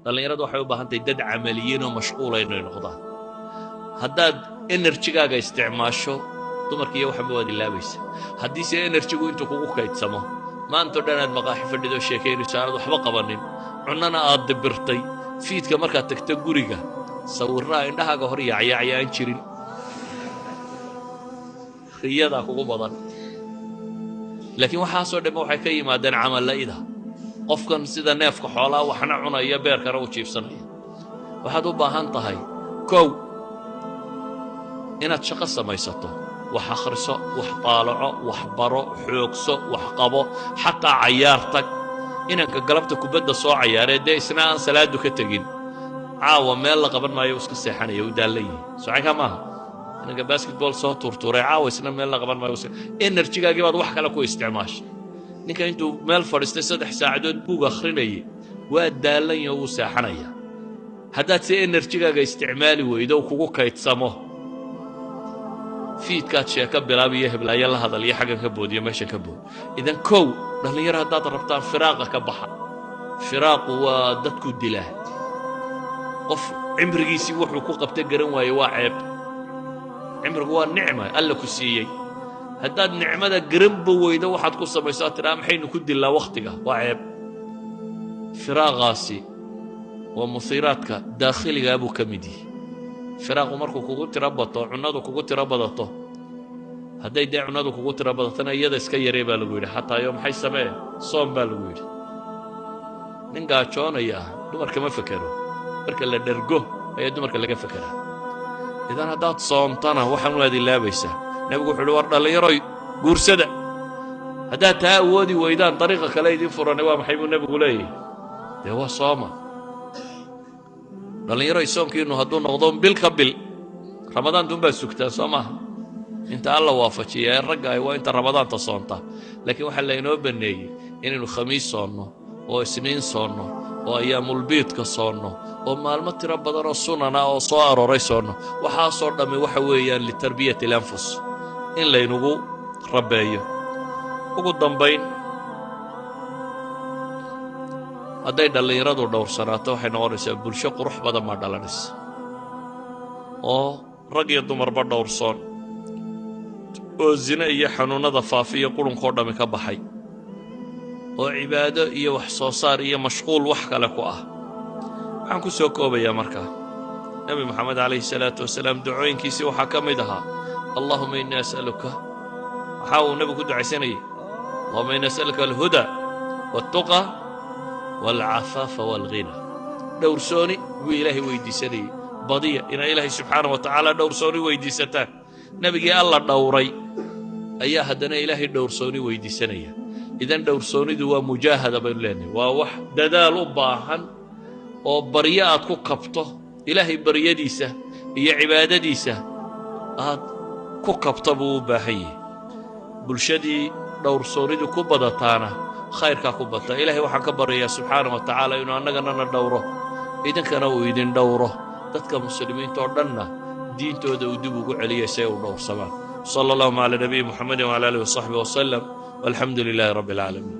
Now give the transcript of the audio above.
dhalinyaradu waxay u baahan tahay dad camaliyiin oo mashquula inay noqdaan. haddaad enerjigaaga isticmaasho dumarka iyo waxba waad ilaabaysa. haddiise enerjigu intuu kugu kaydsamo maantao dhan aad maqaaxi fadhido sheekaynayso aanad waxba qabanin, cunnana aad dibirtay, fiidka markaad tagto guriga sawirraa indhahaaga hor yaacyaacya aan jirin, riyadaa kugu badan. laakiin waxaasoo dhamma waxay ka yimaadeen camalla'ida. qofkan sida neefka xoolaa waxna cunaya beerkana u jiibsanaya. waxaad u baahan tahay kow inaad shaqo samaysato, wax akhriso, wax taalaco, wax baro, xoogso, wax qabo, xataa cayaar tag. inanka galabta kubadda soo cayaaree dee isna aan salaadu ka tegin, caawa meel la qaban maayo iska seexanaya, u daallan yihi socanka maaha. inanka basketball soo turtuuray caawa isna meel la qaban maayo, enerjigaagii baad wax kale ku isticmaashay. ninka intuu meel fadhiistay 3 saacadood buug akhrinayay waa daallan yahay, wuu seexanaya. haddaad si enerjigaaga isticmaali weydo kugu kaydsamo, fiidkaad sheeka bilaabiyo heblaayo la hadal iyo xaggan ka boodiyo meesha ka bood. idan kow dhalinyaro haddaad rabtaan firaaqa ka baxa. firaaqu waa dadku dilaa. qof cimrigiisii wuxuu ku qabta garan waaye waa ceeb. cimrigu waa nicma alla ku siiyey. haddaad nicmada garanba weydo waxaad ku samayso aad tidhaa maxaynu ku dillaa wakhtiga, waa ceeb. firaaqaasi waa musiiraadka daakhiligaa buu ka mid yihi. firaaqu markuu kugu tiro bato, cunnadu kugu tiro badato, hadday dee cunnadu kugu tiro badatona iyada iska yaree baa lagu yidhi. xataa yo maxay samee soom baa lagu yidhi. nin gaajoonaya dumarka ma fekero, marka la dhergo ayaa dumarka laga fekeraa. idan haddaad soontana waxaan waad ilaabaysaa. nebigu wuxuu uhi war dhallinyaroy guursada. haddaad taa awoodi weydaan dariiqa kale idin furane waa maxay buu nebigu leeyahay? dee waa sooma. dhalinyaro soomkiinu hadduu noqdo bil ka bil, ramadaantu unbaad sugtaan soo maaha. inta alla waafajiya ee ragga ay waa inta ramadaanta soonta. laakiin waxaa laynoo banneeyey inaynu khamiis soonno oo isniin soonno oo ayaamulbiidka soonno oo maalmo tiro badan oo sunana oo soo arooray soonno. waxaasoo dhammi waxa weeyaan litarbiyati alanfus, in laynugu rabbeeyo. ugu dambayn, hadday dhallinyaradu dhowrsanaato waxay noqonaysaa bulsho qurux badan baa dhalanaysa oo rag iyo dumarba dhowrsoon, oo zine iyo xanuunnada faafiya qurunkoo dhammi ka baxay, oo cibaado iyo wax soo saar iyo mashquul wax kale ku ah. waxaan ku soo koobayaa markaa nebi moxamed calayhi salaatu wasalaam ducooyinkiisii waxaa ka mid ahaa allahuma innii as'aluka, waxaa uu nebigu ku ducaysanayay allahuma innii as'aluka alhuda waaltuqa waalcafaafa waalghina. dhowrsooni buu ilaahay weydiisanayay, badiya inaa ilaahay subxaanah wa tacaala dhowrsooni weydiisataan. nebigii alla dhowray ayaa haddana ilaahay dhowrsooni weydiisanaya. idan dhowrsoonidu waa mujaahada baynu leenahay, waa wax dadaal u baahan oo baryo aad ku kabto, ilaahay baryadiisa iyo cibaadadiisa aad ku kabto buu u baahan yahay. bulshadii dhowrsoonidu ku badataana khayrkaa ku bata. ilaahay waxaan ka baryayaa subxaanah wa tacaala inuu annaganana dhowro, idinkana uu idin dhowro, dadka muslimiinta oo dhanna diintooda uu dib ugu celiyay si ay u dhowrsamaan. sala allahuma calaa nabiyi muxamedin wacala aalihi wasaxbihi wasalam, walxamdu lilaahi rabbi alcaalamiin.